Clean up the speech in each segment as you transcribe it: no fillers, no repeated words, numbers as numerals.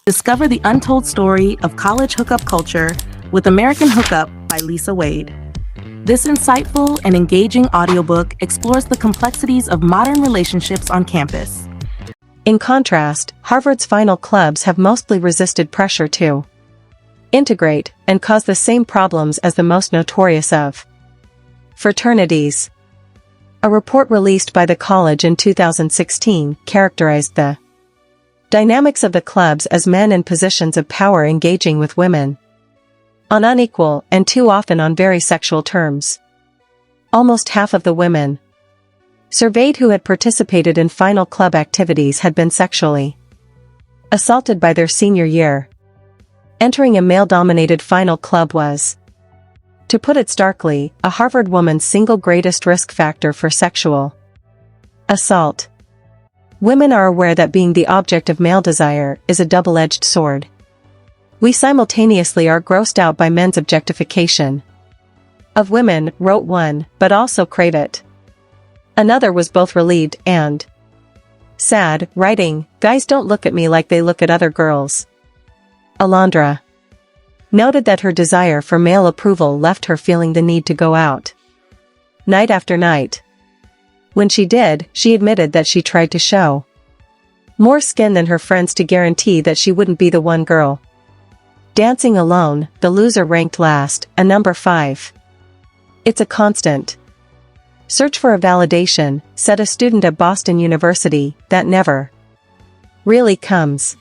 Discover the untold story of college hookup culture with American Hookup by Lisa Wade. This insightful and engaging audiobook explores the complexities of modern relationships on campus. In contrast, Harvard's final clubs have mostly resisted pressure to integrate and cause the same problems as the most notorious of fraternities. A report released by the college in 2016 characterized the dynamics of the clubs as men in positions of power engaging with women on unequal and too often on very sexual terms. Almost half of the women surveyed who had participated in final club activities had been sexually assaulted by their senior year. Entering a male-dominated final club was, to put it starkly, a Harvard woman's single greatest risk factor for sexual assault. Women are aware that being the object of male desire is a double-edged sword. We simultaneously are grossed out by men's objectification of women, wrote one, but also crave it. Another was both relieved and sad, writing, "Guys don't look at me like they look at other girls." Alondra noted that her desire for male approval left her feeling the need to go out night after night. When she did, she admitted that she tried to show more skin than her friends to guarantee that she wouldn't be the one girl dancing alone. The loser ranked last, a number 5. It's a constant search for a validation, said a student at Boston University, that never really comes.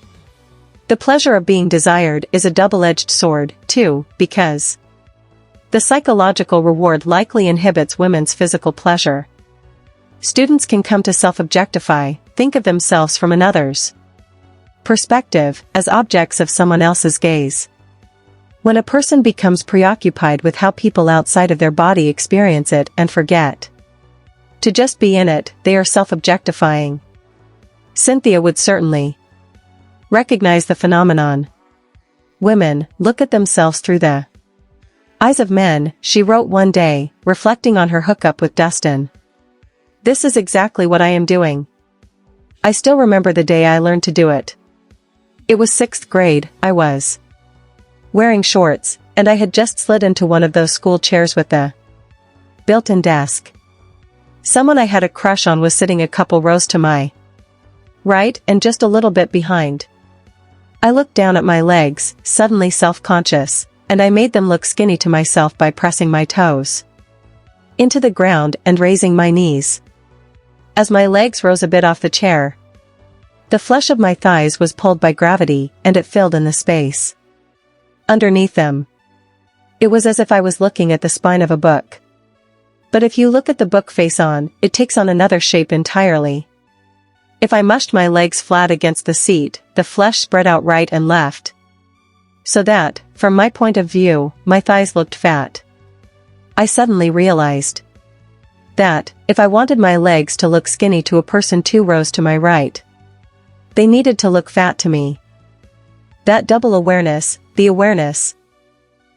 The pleasure of being desired is a double-edged sword, too, because the psychological reward likely inhibits women's physical pleasure. Students can come to self-objectify, think of themselves from another's perspective, as objects of someone else's gaze. When a person becomes preoccupied with how people outside of their body experience it and forget to just be in it, they are self-objectifying. Cynthia would certainly recognize the phenomenon. Women look at themselves through the eyes of men, she wrote one day, reflecting on her hookup with Dustin. This is exactly what I am doing. I still remember the day I learned to do it. It was 6th grade, I was wearing shorts, and I had just slid into one of those school chairs with the built-in desk. Someone I had a crush on was sitting a couple rows to my right and just a little bit behind. I looked down at my legs, suddenly self-conscious, and I made them look skinny to myself by pressing my toes into the ground and raising my knees. As my legs rose a bit off the chair, the flesh of my thighs was pulled by gravity, and it filled in the space underneath them. It was as if I was looking at the spine of a book. But if you look at the book face on, it takes on another shape entirely. If I mushed my legs flat against the seat, the flesh spread out right and left, so that, from my point of view, my thighs looked fat. I suddenly realized that, if I wanted my legs to look skinny to a person 2 rows to my right, they needed to look fat to me. That double awareness, the awareness,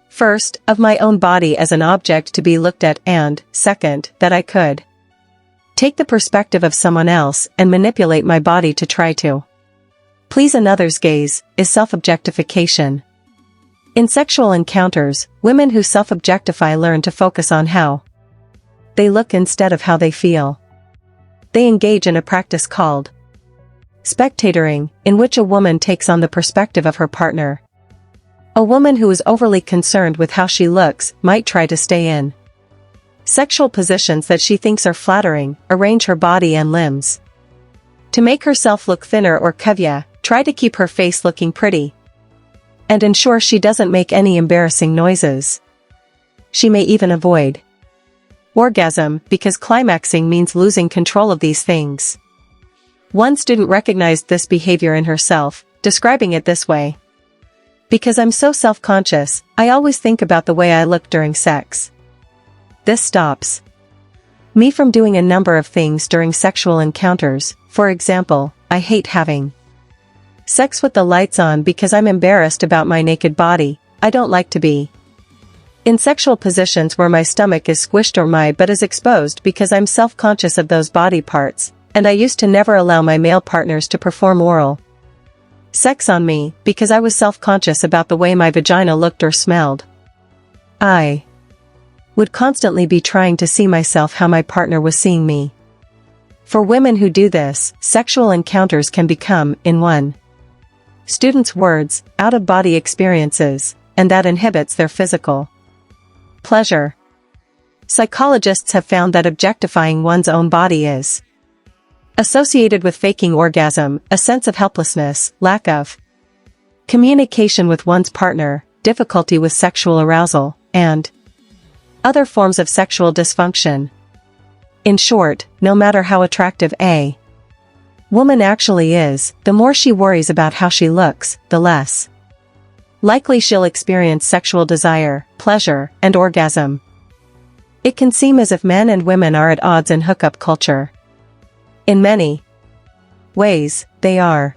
first, of my own body as an object to be looked at, and, second, that I could take the perspective of someone else and manipulate my body to try to please another's gaze, is self-objectification. In sexual encounters, women who self-objectify learn to focus on how they look instead of how they feel. They engage in a practice called spectatoring, in which a woman takes on the perspective of her partner. A woman who is overly concerned with how she looks might try to stay in sexual positions that she thinks are flattering, arrange her body and limbs to make herself look thinner or curvier, try to keep her face looking pretty, and ensure she doesn't make any embarrassing noises. She may even avoid orgasm, because climaxing means losing control of these things. One student recognized this behavior in herself, describing it this way: "Because I'm so self-conscious, I always think about the way I look during sex. This stops me from doing a number of things during sexual encounters. For example, I hate having sex with the lights on because I'm embarrassed about my naked body. I don't like to be in sexual positions where my stomach is squished or my butt is exposed because I'm self-conscious of those body parts, and I used to never allow my male partners to perform oral Sex on me, because I was self-conscious about the way my vagina looked or smelled. I would constantly be trying to see myself how my partner was seeing me. For women who do this, sexual encounters can become, in one student's words, out-of-body experiences, and that inhibits their physical pleasure. Psychologists have found that objectifying one's own body is associated with faking orgasm, a sense of helplessness, lack of communication with one's partner, difficulty with sexual arousal, and other forms of sexual dysfunction. In short, no matter how attractive a woman actually is, the more she worries about how she looks, the less likely she'll experience sexual desire, pleasure, and orgasm. It can seem as if men and women are at odds in hookup culture. In many ways, they are.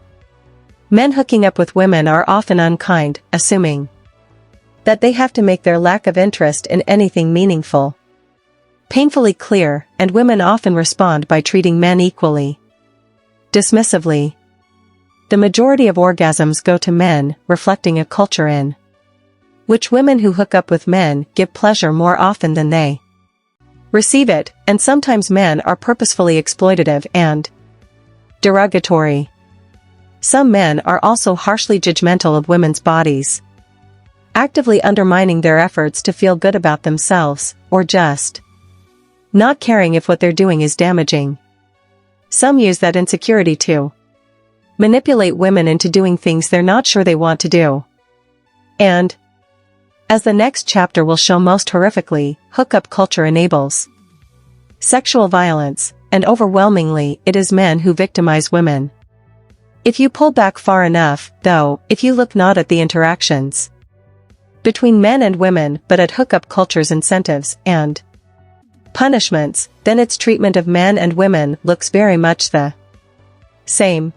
Men hooking up with women are often unkind, assuming that they have to make their lack of interest in anything meaningful painfully clear, and women often respond by treating men equally dismissively. The majority of orgasms go to men, reflecting a culture in which women who hook up with men give pleasure more often than they receive it, and sometimes men are purposefully exploitative and derogatory. Some men are also harshly judgmental of women's bodies, actively undermining their efforts to feel good about themselves, or just not caring if what they're doing is damaging. Some use that insecurity to manipulate women into doing things they're not sure they want to do. And, as the next chapter will show most horrifically, hookup culture enables sexual violence, and overwhelmingly, it is men who victimize women. If you pull back far enough, though, if you look not at the interactions between men and women but at hookup culture's incentives and punishments, then its treatment of men and women looks very much the same.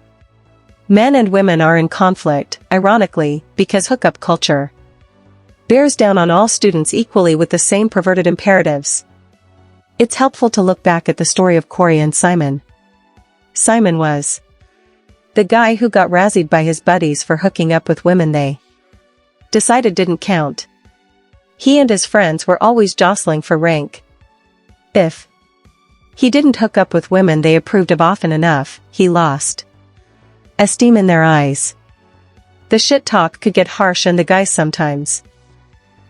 Men and women are in conflict, ironically, because hookup culture bears down on all students equally with the same perverted imperatives. It's helpful to look back at the story of Corey and Simon. Simon was the guy who got razzied by his buddies for hooking up with women they decided didn't count. He and his friends were always jostling for rank. If he didn't hook up with women they approved of often enough, he lost esteem in their eyes. The shit talk could get harsh and the guys sometimes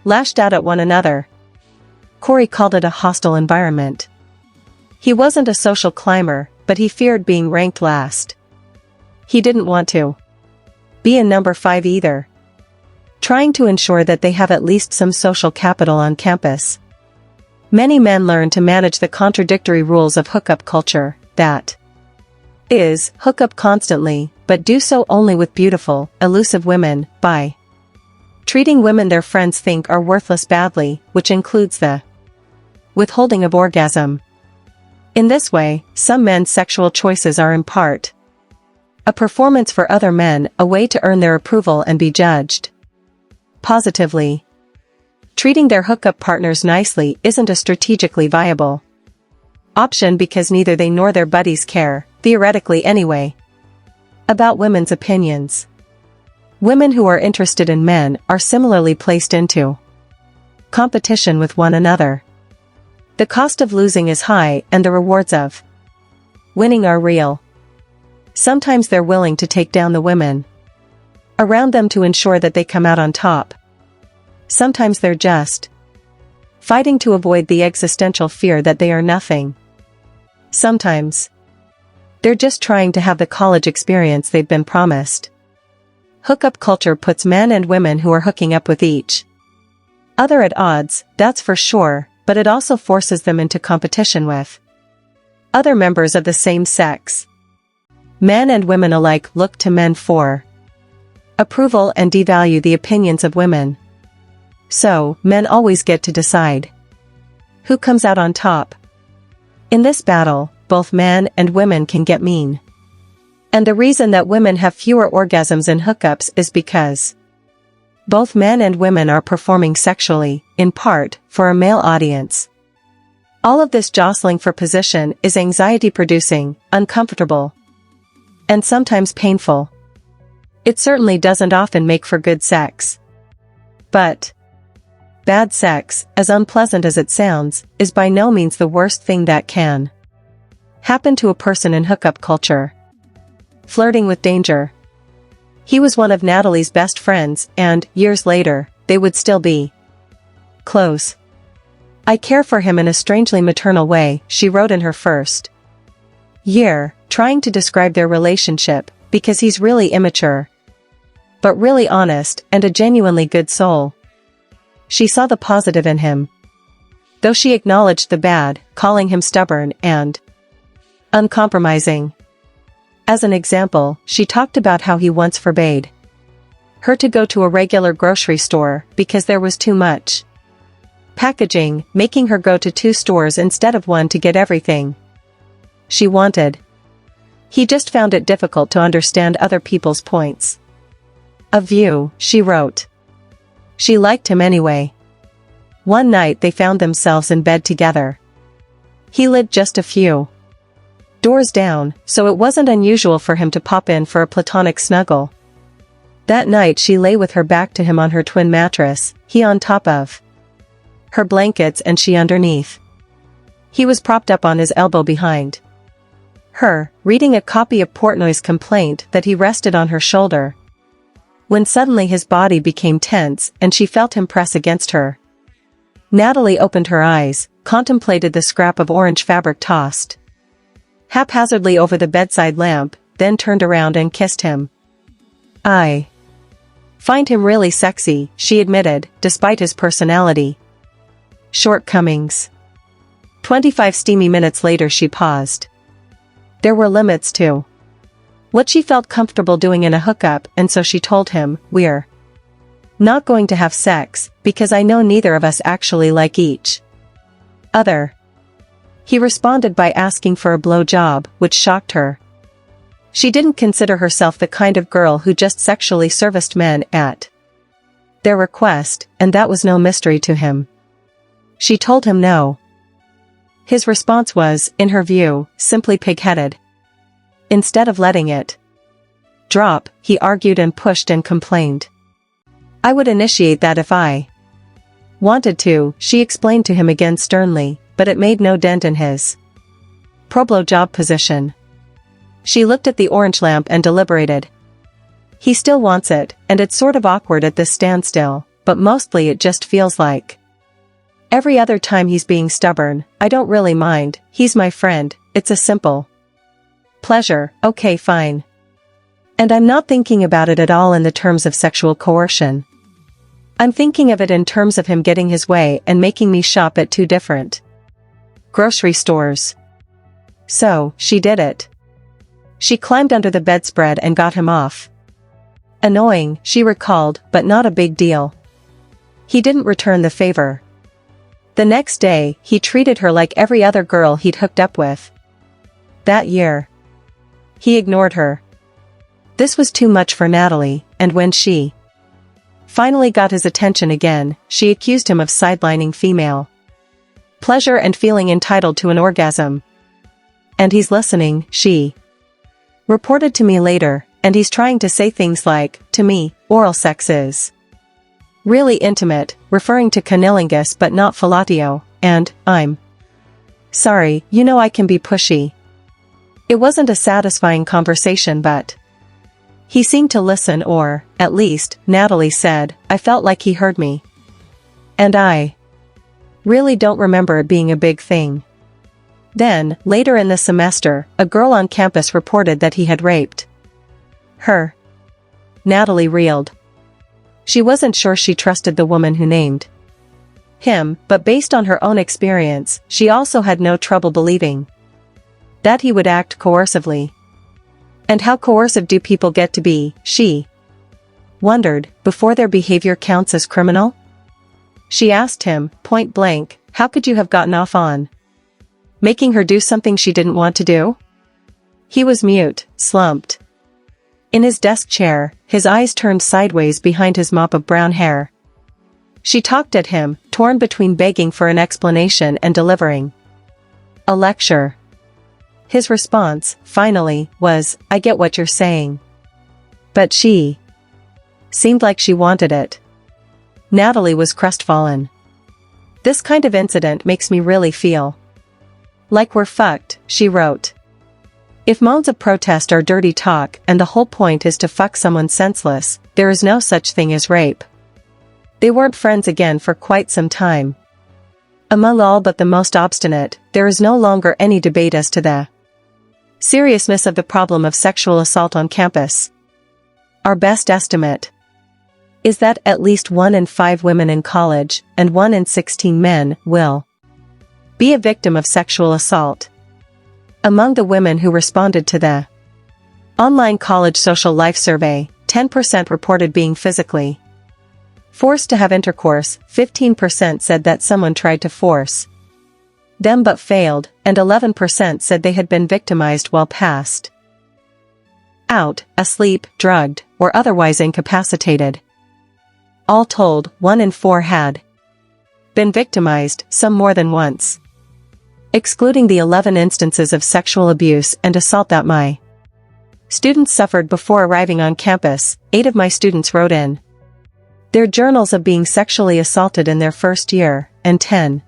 lashed out at one another. Corey called it a hostile environment. He wasn't a social climber, but he feared being ranked last. He didn't want to be a number 5 either. Trying to ensure that they have at least some social capital on campus. Many men learn to manage the contradictory rules of hookup culture, that is, hook up constantly, but do so only with beautiful, elusive women, by treating women their friends think are worthless badly, which includes the withholding of orgasm. In this way, some men's sexual choices are in part a performance for other men, a way to earn their approval and be judged positively. Treating their hookup partners nicely isn't a strategically viable option because neither they nor their buddies care, theoretically anyway, about women's opinions. Women who are interested in men are similarly placed into competition with one another. The cost of losing is high and the rewards of winning are real. Sometimes they're willing to take down the women around them to ensure that they come out on top. Sometimes they're just fighting to avoid the existential fear that they are nothing. Sometimes they're just trying to have the college experience they've been promised. Hookup culture puts men and women who are hooking up with each other at odds, that's for sure, but it also forces them into competition with other members of the same sex. Men and women alike look to men for approval and devalue the opinions of women. So, men always get to decide who comes out on top. In this battle, both men and women can get mean. And the reason that women have fewer orgasms in hookups is because both men and women are performing sexually, in part, for a male audience. All of this jostling for position is anxiety-producing, uncomfortable, and sometimes painful. It certainly doesn't often make for good sex. But bad sex, as unpleasant as it sounds, is by no means the worst thing that can happen to a person in hookup culture. Flirting with danger. He was one of Natalie's best friends, and, years later, they would still be close. I care for him in a strangely maternal way, she wrote in her first year, trying to describe their relationship, because he's really immature, but really honest and a genuinely good soul. She saw the positive in him, though she acknowledged the bad, calling him stubborn and uncompromising. As an example, she talked about how he once forbade her to go to a regular grocery store because there was too much packaging, making her go to 2 stores instead of 1 to get everything she wanted. He just found it difficult to understand other people's points of view, she wrote. She liked him anyway. One night they found themselves in bed together. He lived just a few doors down, so it wasn't unusual for him to pop in for a platonic snuggle. That night she lay with her back to him on her twin mattress, he on top of her blankets and she underneath. He was propped up on his elbow behind her, reading a copy of Portnoy's complaint that he rested on her shoulder, when suddenly his body became tense and she felt him press against her. Natalie opened her eyes, contemplated the scrap of orange fabric tossed haphazardly over the bedside lamp, then turned around and kissed him. I find him really sexy, she admitted, despite his personality shortcomings. 25 steamy minutes later she paused. There were limits to what she felt comfortable doing in a hookup, and so she told him, "We're not going to have sex, because I know neither of us actually like each other." He responded by asking for a blowjob, which shocked her. She didn't consider herself the kind of girl who just sexually serviced men at their request, and that was no mystery to him. She told him no. His response was, in her view, simply pig-headed. Instead of letting it drop, he argued and pushed and complained. "I would initiate that if I wanted to," she explained to him again sternly, but it made no dent in his pro-blowjob position. She looked at the orange lamp and deliberated. He still wants it, and it's sort of awkward at this standstill, but mostly it just feels like every other time he's being stubborn. I don't really mind, he's my friend, it's a simple pleasure, okay fine. And I'm not thinking about it at all in the terms of sexual coercion. I'm thinking of it in terms of him getting his way and making me shop at 2 different grocery stores. So, she did it. She climbed under the bedspread and got him off. Annoying, she recalled, but not a big deal. He didn't return the favor. The next day, he treated her like every other girl he'd hooked up with that year. He ignored her. This was too much for Natalie, and when she finally got his attention again, she accused him of sidelining female pleasure and feeling entitled to an orgasm. "And he's listening," she reported to me later, "and he's trying to say things like, to me, oral sex is really intimate, referring to cunnilingus but not fellatio, and, I'm sorry, you know I can be pushy." It wasn't a satisfying conversation, but he seemed to listen, or, at least, Natalie said, I felt like he heard me. And I really don't remember it being a big thing. Then, later in the semester, a girl on campus reported that he had raped her. Natalie reeled. She wasn't sure she trusted the woman who named him, but based on her own experience, she also had no trouble believing that he would act coercively. And how coercive do people get to be, she wondered, before their behavior counts as criminal? She asked him, point blank, how could you have gotten off on making her do something she didn't want to do? He was mute, slumped in his desk chair, his eyes turned sideways behind his mop of brown hair. She talked at him, torn between begging for an explanation and delivering a lecture. His response, finally, was, I get what you're saying. But she seemed like she wanted it. Natalie was crestfallen. This kind of incident makes me really feel like we're fucked, she wrote. If modes of protest are dirty talk and the whole point is to fuck someone senseless, there is no such thing as rape. They weren't friends again for quite some time. Among all but the most obstinate, there is no longer any debate as to the seriousness of the problem of sexual assault on campus. Our best estimate is that at least 1 in 5 women in college and 1 in 16 men will be a victim of sexual assault. Among the women who responded to the online college social life survey, 10% reported being physically forced to have intercourse, 15% said that someone tried to force them but failed, and 11% said they had been victimized while passed out, asleep, drugged, or otherwise incapacitated. All told, 1 in 4 had been victimized, some more than once. Excluding the 11 instances of sexual abuse and assault that my students suffered before arriving on campus, 8 of my students wrote in their journals of being sexually assaulted in their first year, and 10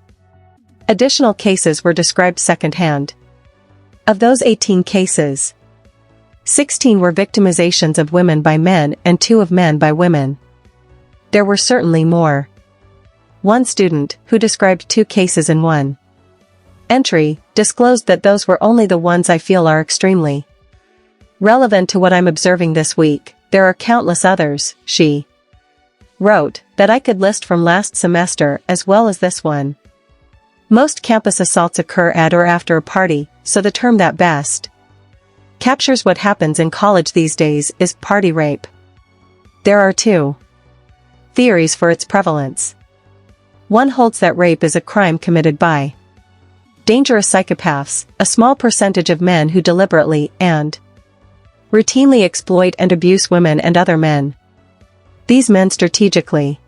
additional cases were described secondhand. Of those 18 cases, 16 were victimizations of women by men and 2 of men by women. There were certainly more. One student, who described 2 cases in one entry, disclosed that those were only the ones I feel are extremely relevant to what I'm observing this week. There are countless others, she wrote, that I could list from last semester as well as this one. Most campus assaults occur at or after a party, so the term that best captures what happens in college these days is party rape. There are 2 theories for its prevalence. One holds that rape is a crime committed by dangerous psychopaths, a small percentage of men who deliberately and routinely exploit and abuse women and other men. These men strategically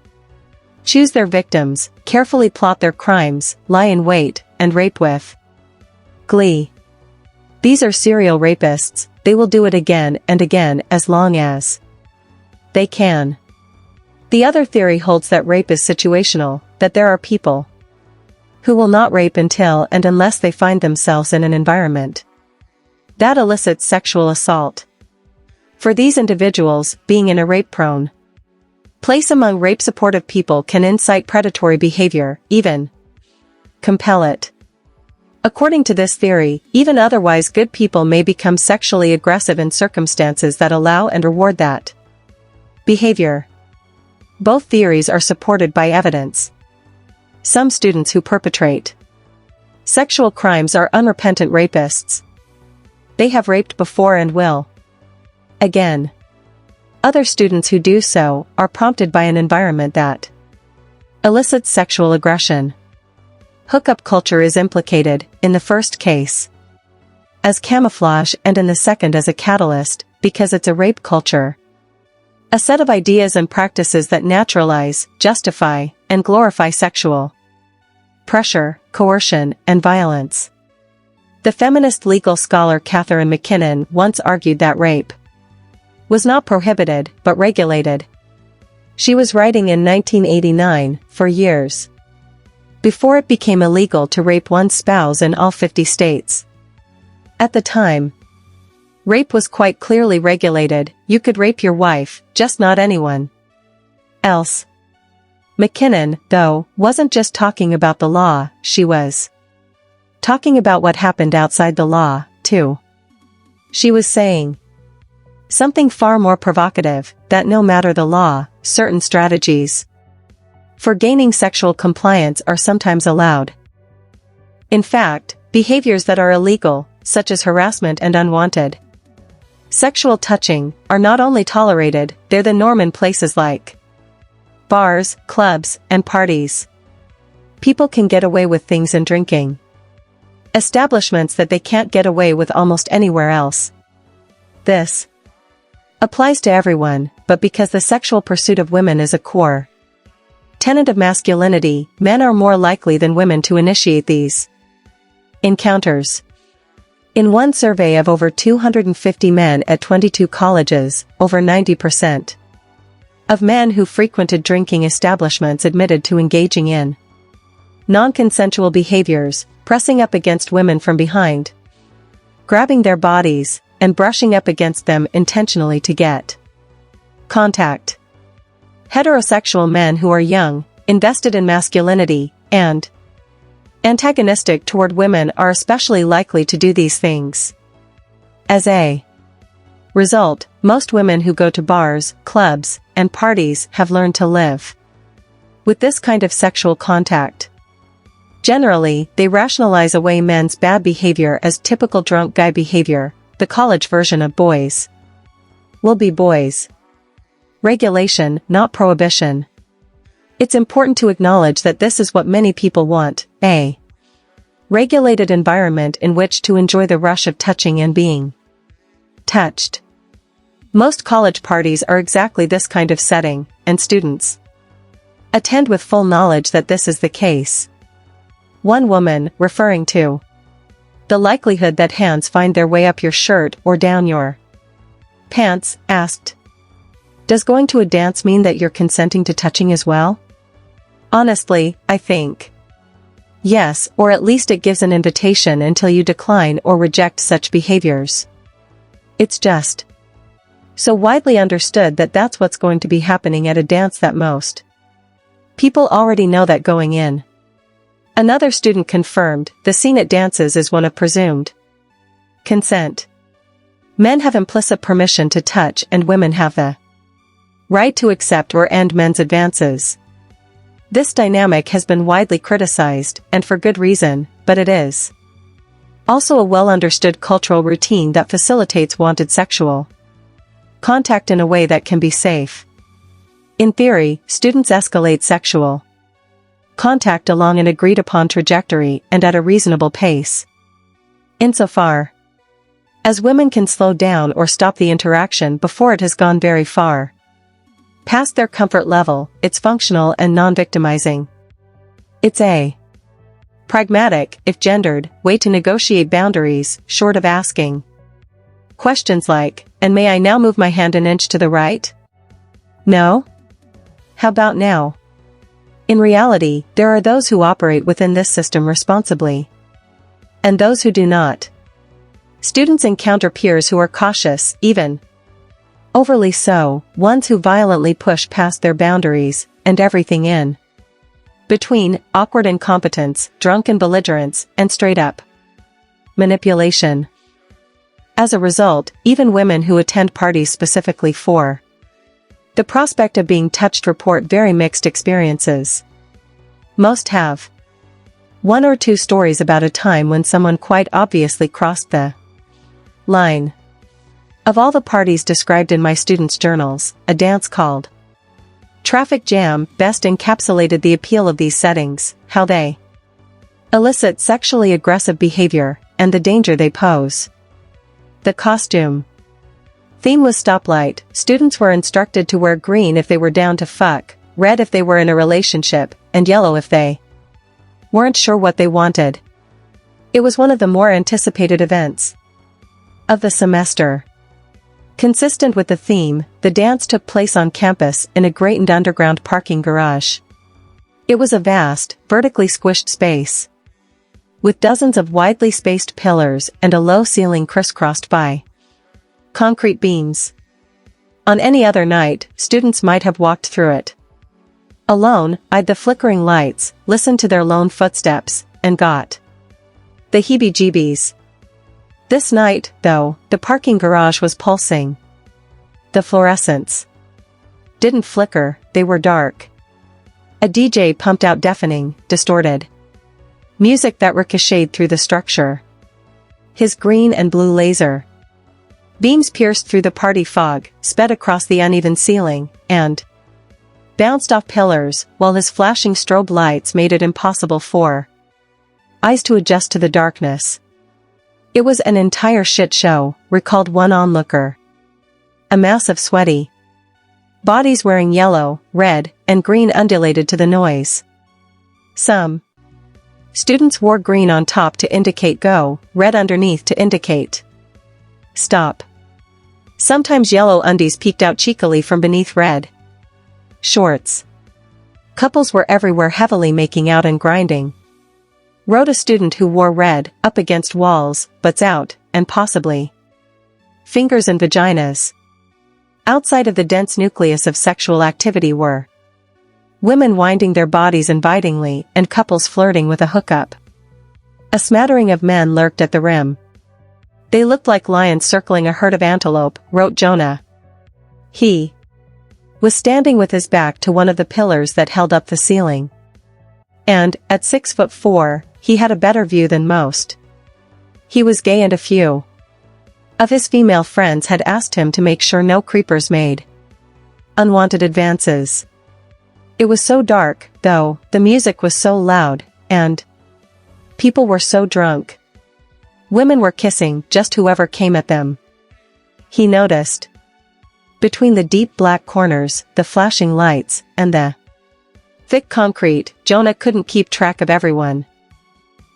choose their victims, carefully plot their crimes, lie in wait, and rape with glee. These are serial rapists. They will do it again and again as long as they can. The other theory holds that rape is situational, that there are people who will not rape until and unless they find themselves in an environment that elicits sexual assault. For these individuals, being in a rape-prone place among rape-supportive people can incite predatory behavior, even compel it. According to this theory, even otherwise good people may become sexually aggressive in circumstances that allow and reward that behavior. Both theories are supported by evidence. Some students who perpetrate sexual crimes are unrepentant rapists. They have raped before and will again. Other students who do so are prompted by an environment that elicits sexual aggression. Hookup culture is implicated, in the first case, as camouflage and in the second as a catalyst, because it's a rape culture. A set of ideas and practices that naturalize, justify, and glorify sexual pressure, coercion, and violence. The feminist legal scholar Catherine McKinnon once argued that rape was not prohibited, but regulated. She was writing in 1989, for years before it became illegal to rape one's spouse in all 50 states. At the time, rape was quite clearly regulated. You could rape your wife, just not anyone else. McKinnon, though, wasn't just talking about the law, she was talking about what happened outside the law, too. She was saying something far more provocative, that no matter the law, certain strategies for gaining sexual compliance are sometimes allowed. In fact, behaviors that are illegal, such as harassment and unwanted sexual touching, are not only tolerated, they're the norm in places like bars, clubs, and parties. People can get away with things in drinking establishments that they can't get away with almost anywhere else. This applies to everyone, but because the sexual pursuit of women is a core tenet of masculinity, men are more likely than women to initiate these encounters. In one survey of over 250 men at 22 colleges, over 90% of men who frequented drinking establishments admitted to engaging in non-consensual behaviors, pressing up against women from behind, grabbing their bodies, and brushing up against them intentionally to get contact. Heterosexual men who are young, invested in masculinity, and antagonistic toward women are especially likely to do these things. As a result, most women who go to bars, clubs, and parties have learned to live with this kind of sexual contact. Generally, they rationalize away men's bad behavior as typical drunk guy behavior, the college version of boys will be boys. Regulation, not prohibition. It's important to acknowledge that this is what many people want, a regulated environment in which to enjoy the rush of touching and being touched. Most college parties are exactly this kind of setting, and students attend with full knowledge that this is the case. One woman, referring to the likelihood that hands find their way up your shirt or down your pants, asked, "Does going to a dance mean that you're consenting to touching as well?" Honestly, I think yes, or at least it gives an invitation until you decline or reject such behaviors. It's just so widely understood that that's what's going to be happening at a dance that most people already know that going in. Another student confirmed, the scene at dances is one of presumed consent. Men have implicit permission to touch and women have the right to accept or end men's advances. This dynamic has been widely criticized, and for good reason, but it is also a well-understood cultural routine that facilitates wanted sexual contact in a way that can be safe. In theory, students escalate sexual contact along an agreed-upon trajectory and at a reasonable pace. Insofar as women can slow down or stop the interaction before it has gone very far past their comfort level, it's functional and non-victimizing. It's a pragmatic, if gendered, way to negotiate boundaries, short of asking questions like, "And may I now move my hand an inch to the right? No? How about now?" In reality, there are those who operate within this system responsibly, and those who do not. Students encounter peers who are cautious, even overly so, ones who violently push past their boundaries, and everything in between, awkward incompetence, drunken belligerence, and straight-up manipulation. As a result, even women who attend parties specifically for the prospect of being touched report very mixed experiences. Most have one or two stories about a time when someone quite obviously crossed the line. Of all the parties described in my students' journals, a dance called Traffic Jam best encapsulated the appeal of these settings, how they elicit sexually aggressive behavior, and the danger they pose. The costume theme was stoplight. Students were instructed to wear green if they were down to fuck, red if they were in a relationship, and yellow if they weren't sure what they wanted. It was one of the more anticipated events of the semester. Consistent with the theme, the dance took place on campus in a great underground parking garage. It was a vast, vertically squished space with dozens of widely spaced pillars and a low ceiling crisscrossed by concrete beams. On any other night, students might have walked through it alone, eyed the flickering lights, listened to their lone footsteps, and got the heebie-jeebies. This night, though, the parking garage was pulsing. The fluorescents didn't flicker, they were dark. A DJ pumped out deafening, distorted music that ricocheted through the structure. His green and blue laser beams pierced through the party fog, sped across the uneven ceiling, and bounced off pillars, while his flashing strobe lights made it impossible for eyes to adjust to the darkness. It was an entire shit show, recalled one onlooker. A mass of sweaty bodies wearing yellow, red, and green undulated to the noise. Some Students wore green on top to indicate go, red underneath to indicate stop. Sometimes yellow undies peeked out cheekily from beneath red shorts. Couples were everywhere heavily making out and grinding. Wrote a student who wore red, up against walls, butts out, and possibly fingers and vaginas. Outside of the dense nucleus of sexual activity were women winding their bodies invitingly and couples flirting with a hookup. A smattering of men lurked at the rim. They looked like lions circling a herd of antelope, wrote Jonah. He was standing with his back to one of the pillars that held up the ceiling. And, at 6'4", he had a better view than most. He was gay and a few of his female friends had asked him to make sure no creepers made unwanted advances. It was so dark, though, the music was so loud, and people were so drunk. Women were kissing just whoever came at them. He noticed. Between the deep black corners, the flashing lights, and the thick concrete, Jonah couldn't keep track of everyone.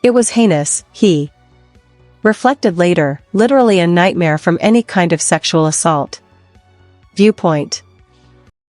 It was heinous, he reflected later, literally a nightmare from any kind of sexual assault viewpoint.